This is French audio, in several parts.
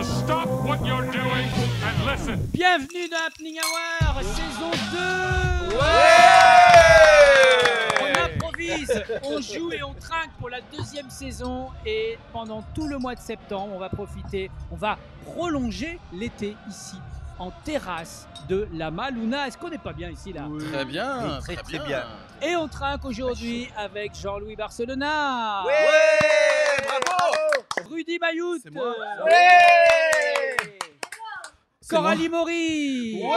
Stop what you're doing and listen. Bienvenue dans Happening Hour, saison 2. On improvise, on joue et on trinque pour la deuxième saison. Et pendant tout le mois de septembre, on va profiter, on va prolonger l'été ici, en terrasse de la Maluna. Est-ce qu'on n'est pas bien ici là? Très bien, très bien. Et on trinque aujourd'hui avec Jean-Louis Barcelona. Ouais, bravo. Rudy Mayout. C'est moi. Coralie Maury. Ouais.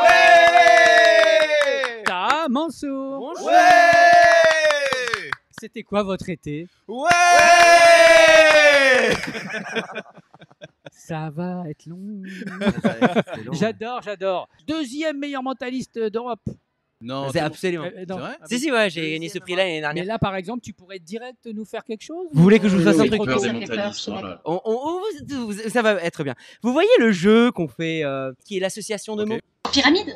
Taha Mansour. Bonjour. Ouais. C'était quoi votre été? Ouais. Ça va être long. J'adore. Deuxième meilleur mentaliste d'Europe. Non, C'est absolument. Non. C'est vrai? Si, ouais, j'ai gagné ce prix-là l'année Mais dernière. là, par exemple, tu pourrais direct nous faire quelque chose? Vous voulez que je vous fasse un truc? Peur des mentalistes. Ça va être bien. Vous voyez le jeu qu'on fait, qui est l'association de Ok. mots? Pyramide.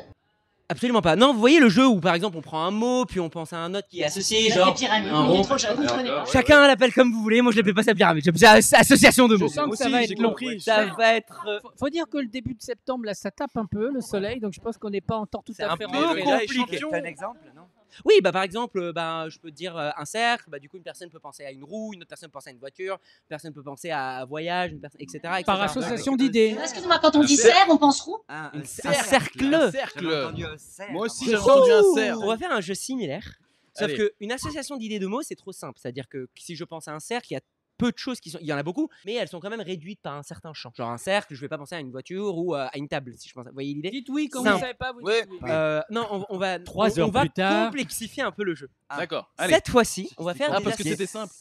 Absolument pas. Non, vous voyez le jeu où, par exemple, on prend un mot, puis on pense à un autre qui est associé, genre. Pyramide. un Il est rond. trop jeune, vous connaissez pas. Chacun l'appelle comme vous voulez. Moi, je l'appelle pas sa pyramide. J'appelle ça association de Je mots. sens que Moi ça aussi, va j'ai être long. compris. Ça va être. Faut dire que le début de septembre, là, ça tape un peu le soleil, donc je pense qu'on n'est pas encore tout C'est à un fait peu rentré. compliqué. T'as un exemple, non? Oui, bah par exemple, je peux te dire un cercle. Bah du coup, une personne peut penser à une roue, une autre personne peut penser à une voiture, une personne peut penser à un voyage, une personne, etc. Par association d'idées. Excuse-moi, quand on dit serre, on pense roue. Un Un cercle. cercle. Un J'avais cercle. entendu un cercle. Moi aussi, avant. j'avais entendu un cercle. On va faire un jeu similaire. Sauf Allez. qu'une association d'idées de mots, c'est trop simple. C'est-à-dire que si je pense à un cercle, il y a peu de choses qui sont. Il y en a beaucoup, mais elles sont quand même réduites par un certain champ. Genre un cercle, je vais pas penser à une voiture ou à une table, si je pense. Vous voyez l'idée? Dites oui, quand vous Simple. ne savez pas, vous Ouais. dites oui. Non, on va. 3 on heures va plus tard. complexifier un peu le jeu. D'accord. Allez. Cette fois-ci, on va faire Ah, des parce que associations. c'était simple.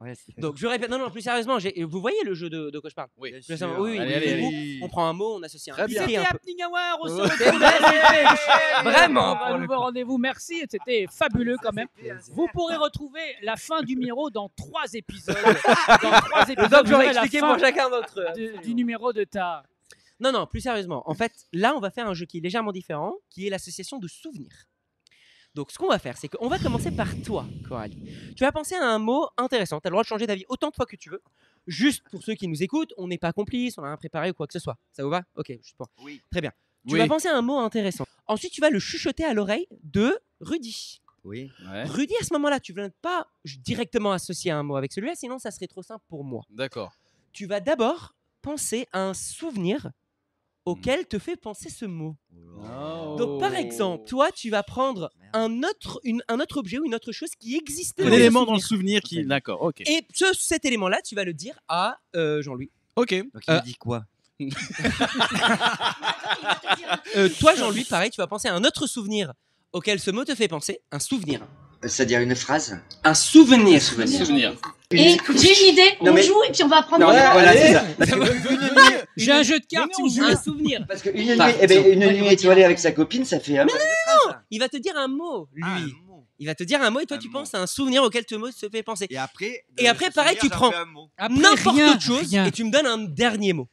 Ouais, Donc je répète, non, plus sérieusement, vous voyez le jeu de quoi je parle? Oui. Plus sérieusement, oui, Allez, oui, allez, oui. allez. On prend un mot, on associe un Très bien. petit C'était un peu. Happening Hour, on se Ouais. retrouve Vraiment, pour un nouveau rendez-vous. Merci, c'était fabuleux quand même. Vous pourrez retrouver la fin du numéro dans 3 épisodes. Dans 3 épisodes, Donc vous j'aurais aurez la expliqué fin pour chacun d'entre eux. du numéro de ta. Non, plus sérieusement. En fait, là, on va faire un jeu qui est légèrement différent, qui est l'association de souvenirs. Donc, ce qu'on va faire, c'est qu'on va commencer par toi, Coralie. Tu vas penser à un mot intéressant. Tu as le droit de changer d'avis autant de fois que tu veux. Juste pour ceux qui nous écoutent, on n'est pas complices, on n'a rien préparé ou quoi que ce soit. Ça vous va? Ok, juste pour. Oui. Très bien. Tu Oui. vas penser à un mot intéressant. Ensuite, tu vas le chuchoter à l'oreille de Rudy. Oui. Ouais. Rudy, à ce moment-là, tu ne vas pas directement associer un mot avec celui-là, sinon ça serait trop simple pour moi. D'accord. Tu vas d'abord penser à un souvenir auquel te fait penser ce mot. Donc, par exemple, toi, tu vas prendre un autre objet ou une autre chose qui existait. Un dans le élément dans le souvenir. souvenir qui. D'accord, ok. Et cet élément-là, tu vas le dire à Jean-Louis. Ok. Donc il dit quoi? Toi, Jean-Louis, pareil, tu vas penser à un autre souvenir auquel ce mot te fait penser. Un souvenir. C'est-à-dire une phrase? Un souvenir. Souvenir. Et j'ai une idée, Non, on mais- joue et puis on va prendre. Non, voilà, c'est ça. Parce J'ai un jeu de cartes si vous voulez. Un souvenir. Parce qu'une nuit, une nuit étoilée avec sa copine, ça fait. Il va te dire un mot, lui. Ah, un mot. Il va te dire un mot et toi, Un tu mot. penses à un souvenir auquel ce mot se fait penser. Et après, Et après, pareil, tu prends un mot. Après, n'importe rien, autre chose rien. et tu me donnes un dernier mot.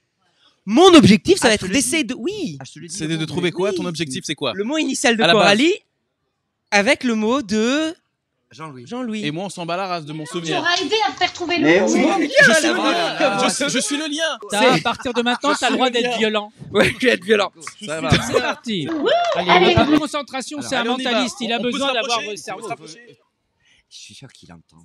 Mon objectif, ça Ah, va je te être l'ai d'essayer de. Oui, Ah, je te l'ai dit. C'était de trouver quoi? Ton objectif, c'est quoi? le mot initial de À la base. Coralie avec le mot de Jean-Louis. Jean-Louis. Et moi, on s'en bat la race de mon Tu souvenir. auras aidé à faire trouver Mais le oui. mot. Je suis le lien. À partir de maintenant, tu as le droit d'être violent. Ouais, je vais être violent. Ça va. C'est parti. Allez. Allez, un peu de concentration, c'est un Allez, on y va. mentaliste. Il a On peut se besoin d'avoir rapprocher, votre cerveau. on peut se rapprocher. Je suis sûr qu'il entend.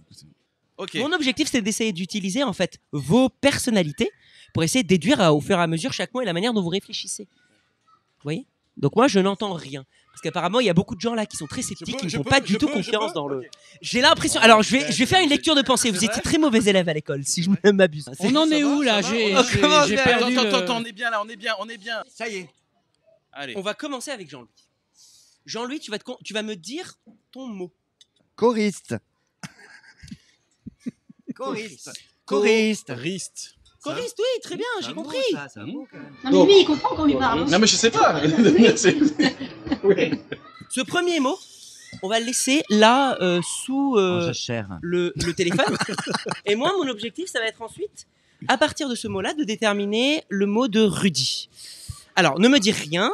Ok. Mon objectif, c'est d'essayer d'utiliser en fait vos personnalités pour essayer de déduire au fur et à mesure chaque mot et la manière dont vous réfléchissez. Vous voyez? Donc moi, je n'entends rien. Parce qu'apparemment, il y a beaucoup de gens là qui sont très sceptiques, qui ne font pas du tout confiance dans le. J'ai l'impression. Alors, je vais faire une lecture de pensée. Vous étiez très mauvais élèves à l'école, si je ne m'abuse. On en est où là? J'ai commence j'ai bien. perdu. Attends, on est bien là, on est bien. Ça y est. Allez. On va commencer avec Jean-Louis. Jean-Louis, tu vas me dire ton mot. Choriste. Choriste. Choriste. Riste. Choriste, oui, très bien, j'ai compris. C'est un mot quand même. Non, mais lui, il comprend quand on lui parle. Non, mais je sais pas. Ce premier mot, on va le laisser là sous En jachère. le téléphone. Et moi, mon objectif, ça va être ensuite, à partir de ce mot-là, de déterminer le mot de Rudy. Alors, ne me dis rien.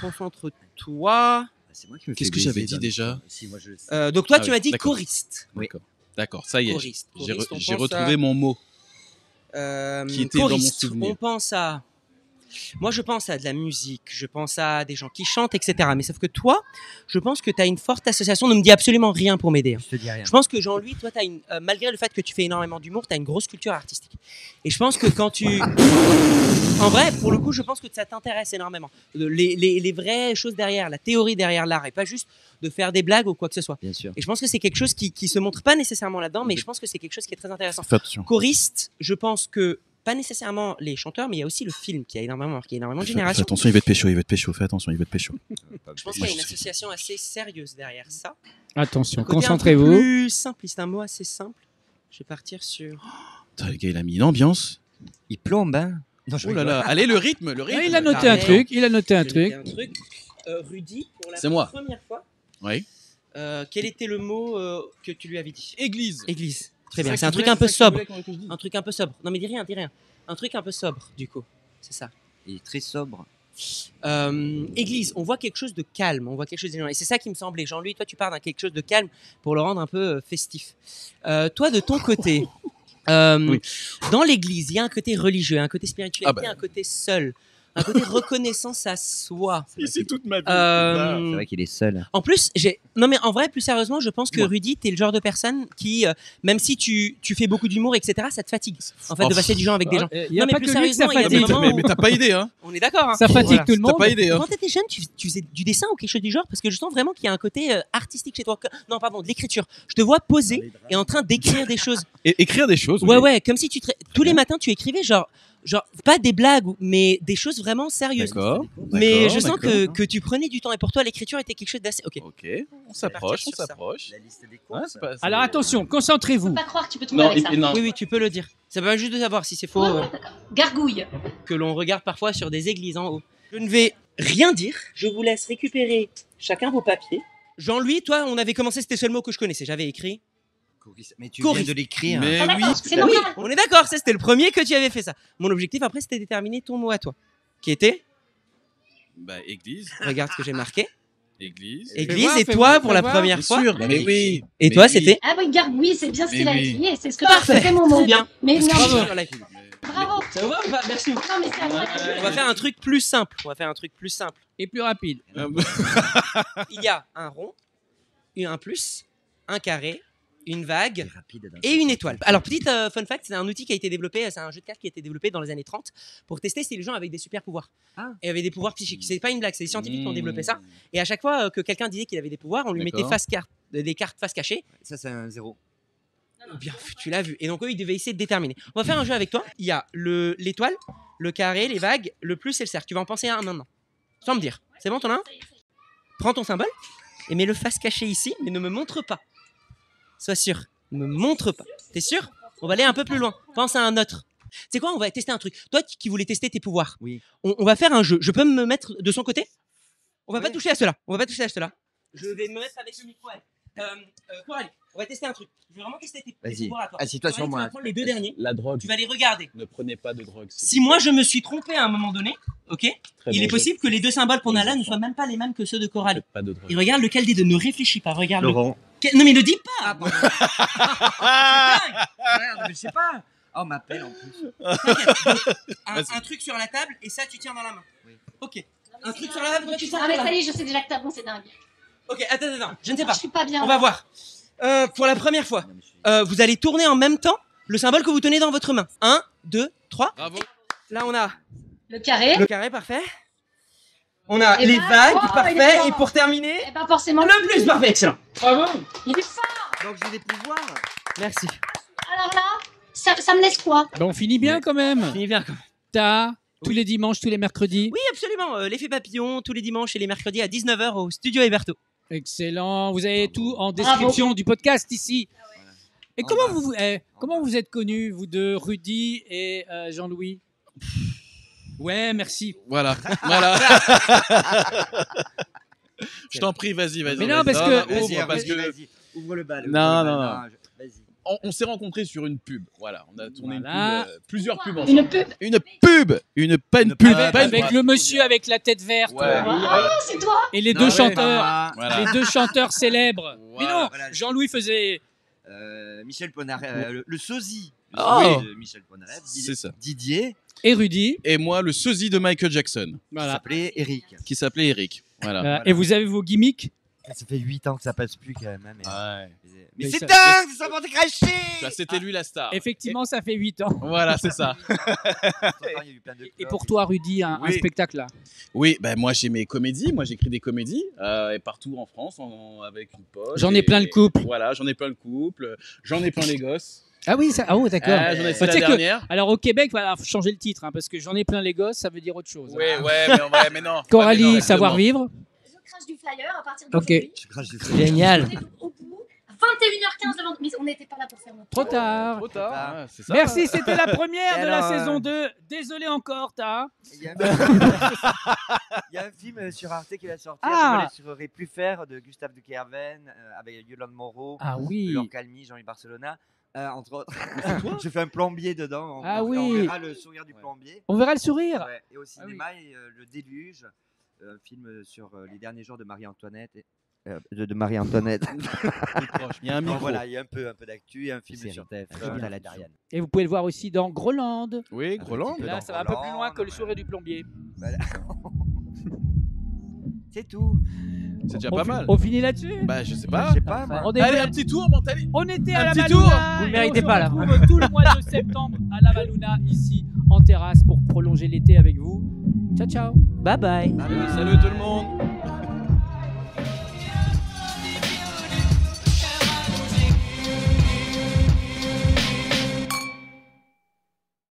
Concentre-toi. C'est moi qui me Qu'est-ce fais que j'avais baiser dit dans déjà le- Si, moi je le sais. Donc toi, Ah tu oui, m'as dit d'accord. choriste. Oui. D'accord. D'accord, ça y est. Choriste. J'ai Choriste, on j'ai pense retrouvé mon mot. Qui était dans mon choriste, souvenir. on pense à... Moi, je pense à de la musique, je pense à des gens qui chantent, etc. Mais sauf que toi, je pense que tu as une forte association. Ne me dis absolument rien pour m'aider. Je te dis rien. Je pense que Jean-Louis, toi, malgré le fait que tu fais énormément d'humour, tu as une grosse culture artistique. Et je pense que quand tu... En vrai, pour le coup, je pense que ça t'intéresse énormément. Les vraies choses derrière, la théorie derrière l'art, et pas juste de faire des blagues ou quoi que ce soit. Bien sûr. Et je pense que c'est quelque chose qui se montre pas nécessairement là-dedans, mais je pense que c'est quelque chose qui est très intéressant. Fais attention. Choriste, je pense que pas nécessairement les chanteurs, mais il y a aussi le film qui a énormément marqué énormément de Fais générations. attention, il va te pécho, fais attention, il va te pécho. Je pense qu'il y a une association assez sérieuse derrière ça. Attention, Un côté un peu concentrez-vous. plus simpliste, un mot assez simple. Je vais partir sur... Putain, le gars, il a mis une ambiance. Il plombe, hein. Non, je Oh là rigole. là, allez, le rythme. Ah, il a noté un truc, il a noté un J'ai truc. noté un truc. Rudy, pour la C'est moi. première fois, Oui. quel était le mot que tu lui avais dit? Église. Église. Très bien, c'est un truc un peu sobre. Un truc un peu sobre. Non mais dis rien, dis rien. Un truc un peu sobre, du coup. C'est ça. Il est très sobre. Église, on voit quelque chose de calme, on voit quelque chose de... Et c'est ça qui me semblait. Jean-Louis, toi, tu pars d'un quelque chose de calme pour le rendre un peu festif. Toi, de ton côté, dans l'église, il y a un côté religieux, un côté spiritualité, un côté seul, un côté reconnaissance à soi. Ici toute ma vie. C'est vrai qu'il est seul. En plus, non mais en vrai, plus sérieusement, je pense que Rudy, t'es le genre de personne qui, même si tu fais beaucoup d'humour, etc., ça te fatigue. En fait, de passer du temps avec des gens. Il n'y a Non, mais pas plus que lui que ça sérieusement, il y a des fatigue. moments où- Mais t'as pas idée, hein. On est d'accord. Hein. Ça fatigue Voilà. tout le T'as monde. pas idée, hein. Quand t'étais jeune, tu faisais du dessin ou quelque chose du genre? Parce que je sens vraiment qu'il y a un côté artistique chez toi. Non, pardon, de l'écriture. Je te vois poser et en train d'écrire des choses. Et écrire des choses. Ouais, oui. ouais, comme si tous les matins tu écrivais genre pas des blagues, mais des choses vraiment sérieuses. D'accord. Mais d'accord, je sens d'accord. que tu prenais du temps et pour toi l'écriture était quelque chose d'assez. Ok. Ok, on s'approche, on sur ça. s'approche. La liste des Ouais, courses. c'est pas- c'est- Alors attention, concentrez-vous. Faut pas croire que tu peux trouver avec ça. non. Oui, oui, tu peux le dire. Ça va juste de savoir si c'est faux Ouais, ouais, d'accord. Gargouille. que l'on regarde parfois sur des églises en haut. Je ne vais rien dire. Je vous laisse récupérer chacun vos papiers. Jean-Louis, toi, on avait commencé, c'était le seul mot que je connaissais. J'avais écrit. Choriste. Mais tu Choriste. viens de l'écrire. Mais Ah, oui. d'accord, c'est Oui, normal. on est d'accord, ça c'était le premier que tu avais fait ça. Mon objectif après c'était de déterminer ton mot à toi. Qui était, Bah, église, regarde ce que j'ai marqué. église. Église voir, et fais toi voir, pour fais la voir. première Bien fois. sûr, mais oui. Et Mais toi oui. c'était Ah oui, gargouille, c'est bien ce Mais qu'il a oui. écrit. et C'est ce que Parfait. c'était mon mot. Très bien. Mais non, Bravo. bravo. Ça va ou pas? Merci. Non, mais c'est à moi. On va faire un truc plus simple. On va faire un truc plus simple. Et plus rapide. Il y a un rond, un plus, un carré, une Il vague est rapide d'un et coup. une étoile. Alors, petite fun fact, c'est un outil qui a été développé, c'est un jeu de cartes qui a été développé dans les années 30 pour tester si les gens avaient des super pouvoirs. Ah. Et avaient des pouvoirs psychiques. C'est pas une blague, c'est des scientifiques qui ont développé ça. Et à chaque fois que quelqu'un disait qu'il avait des pouvoirs, on lui mettait D'accord. des cartes face cachée. Ça, c'est un 0. Bien, tu l'as vu. Et donc, eux, ils devaient essayer de déterminer. On va faire un jeu avec toi. Il y a l'étoile, le carré, les vagues, le plus et le cercle. Tu vas en penser à un maintenant. Sans me dire. C'est bon, t'en as un? Prends ton symbole et mets-le face cachée ici, mais ne me montre pas. Sois sûr. Ne me montre pas. T'es sûr? On va aller un peu plus loin. Pense à un autre. C'est quoi? On va tester un truc. Toi qui voulais tester tes pouvoirs. Oui. On va faire un jeu. Je peux me mettre de son côté? On va pas Oui. toucher à cela. On va pas toucher à cela. Je vais me mettre avec le micro. Coralie, on va tester un truc. Je vais vraiment tester tes Vas-y. pouvoirs à toi. Assieds-toi Coralie, sur moi. Tu vas prendre les deux derniers. La drogue. Tu vas les regarder. Ne prenez pas de drogue. Si moi je me suis trompé à un moment donné, ok, Très il bon est jeu. possible que les deux symboles qu'on a là ne soient même pas les mêmes que ceux de Coralie. Faites pas de drogue. Et regarde lequel des deux. Ne réfléchis pas. Regarde. Laurent. Non mais ne dis pas. Merde, mais je sais pas. Oh, m'appelle en plus. Un truc sur la table et ça tu tiens dans la main. Oui. Ok. Un truc sur la table, toi tu tiens Ah, dans mais la ça main. y est, je sais déjà que t'as bon, c'est dingue. Ok, attends, je ne sais pas. Je suis pas bien. On va voir. Pour la première fois, Non, mais je suis- vous allez tourner en même temps le symbole que vous tenez dans votre main. 1, 2, 3. Bravo. Là on a Le carré. le carré, parfait. On a Et les bah, vagues, oh, il est parfait. fort. Et pour terminer, Et pas forcément le plus, parfait, excellent. Il est fort. Donc, j'ai des pouvoirs. Merci. Alors là, ça me laisse quoi? Ben, on finit bien quand même. Fini bien quand même. T'as tous les dimanches, tous les mercredis. Oui, absolument. L'effet papillon, tous les dimanches et les mercredis à 19h au studio Héberto. Excellent. Vous avez tout en description du podcast ici. Et comment vous êtes connus, vous deux, Rudy et Jean-Louis? Ouais, merci. Voilà. Voilà. Je t'en prie, vas-y. Mais non, parce que- ouvre, Vas-y, parce vas-y, que vas-y. Ouvre le bal. Non, ouvre le non, bal. Vas-y. on s'est rencontrés sur une pub. Voilà, on a tourné Voilà. une pub, plusieurs pubs ensemble. Une pub. Pas une pub. Avec, pas une avec pub. le monsieur avec la tête verte Ouais. Ah, c'est toi. et les Non, deux ouais, chanteurs, pas moi. Voilà. les deux chanteurs célèbres. Mais Voilà. non, Voilà. Jean-Louis faisait Michel Polnareff, le sosie Oh. de Michel Polnareff, C'est ça. Didier, Et Rudy. Et moi, le sosie de Michael Jackson, qui Voilà. s'appelait Eric. qui s'appelait Eric. Voilà. Voilà. Et vous avez vos gimmicks. Ça fait 8 ans que ça passe plus quand même. Hein, Ouais. mais Mais c'est ça- dingue, ça va te cracher. Ça, c'était lui la star. Effectivement, ça fait 8 ans. Voilà, c'est ça. Il y a eu plein de Et clopes. pour toi, Rudy, un Oui. spectacle là. Oui, ben moi j'ai mes comédies, moi j'écris des comédies et partout en France avec une pote. J'en ai et- plein le couple. Voilà, j'en ai plein le couple, j'en ai plein les gosses. Ah oui, ça... ah oh, d'accord. Ah, j'en ai fait Bah, la tu sais que- dernière. Alors au Québec, voilà, faut changer le titre, hein, parce que j'en ai plein les gosses, ça veut dire autre chose. Ouais, hein. mais non. Coralie, Ouais, mais non, savoir exactement. vivre. Je crache du flyer à partir Ok. d'aujourd'hui. Tu craches du Génial. On est au bout. 21h15 devant. Mais on n'était pas là pour faire notre. Trop tard. Trop tard. tard. Ouais, c'est ça. Merci, c'était la première Et de la alors, saison 2. Désolé encore, t'as. Il y a il y a un film sur Arte qui va sortir, Ah. Je ne saurais plus faire, de Gustave de Kerven, avec Yolande Moreau, Ah oui. Laure Calmy, Jean-Louis Barcelona, entre autres. Je fais un plombier dedans. Ah on oui. verra le sourire du plombier. On verra le sourire. Ouais. Et au Ah oui. cinéma, Le Déluge, un film sur les derniers jours de Marie-Antoinette. De Marie-Antoinette. Il y a un Donc micro. voilà, il y a un peu d'actu et un film Série. sur TF1 Très bien. à la Dariane. Et vous pouvez le voir aussi dans Groland. Oui, Groland. peu Là, dans ça va un peu plus Groland, loin que le ouais. sourire du plombier. C'est tout. C'est déjà On pas fi- mal. On finit là-dessus. Bah, je sais pas. Je sais pas, moi. On est- Allez, un petit tour, Mentali. On était Un à la petit Valuna. tour. Vous le et méritez on pas, se là. retrouve tout le mois de septembre à la Valuna, ici, en terrasse, pour prolonger l'été avec vous. Ciao, ciao. Bye bye. Salut tout le monde.